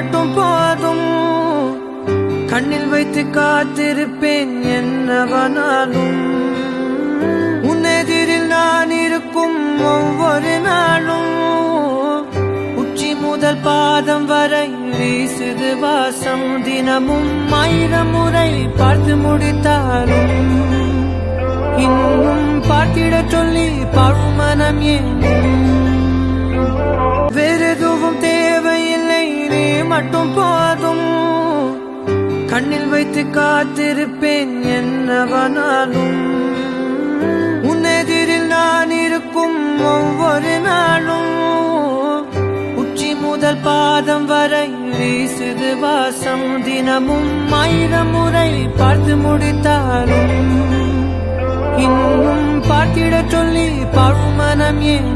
மட்டும் போதும். கண்ணில் வைத்து காத்திருப்பேன் என்னவனாலும். உன்னெதிரில் நான் இருக்கும் ஒவ்வொரு நாளும். உச்சி முதல் பாதம் வரை வீசுது வாசம். தினமும் 1000 முறை பார்த்து முடித்தாலும் இன்னும் பார்த்திட சொல்லி பழுமனம் ஏன்? வேறெதுவும் தேவையில்லை, நீ மட்டும் போதும். கண்ணில் வைத்து காத்திருப்பேன் என்னவனாலும். உன்னெதிரில் நான் இருக்கும் ஒவ்வொரு நாளும். உச்சி முதல் பாதம் வரை வீசுது வாசம். தினமும் 1000 முறை பார்த்து முடித்தாலும் இன்னும் பார்த்திட சொல்லி பழுமனம் ஏன்?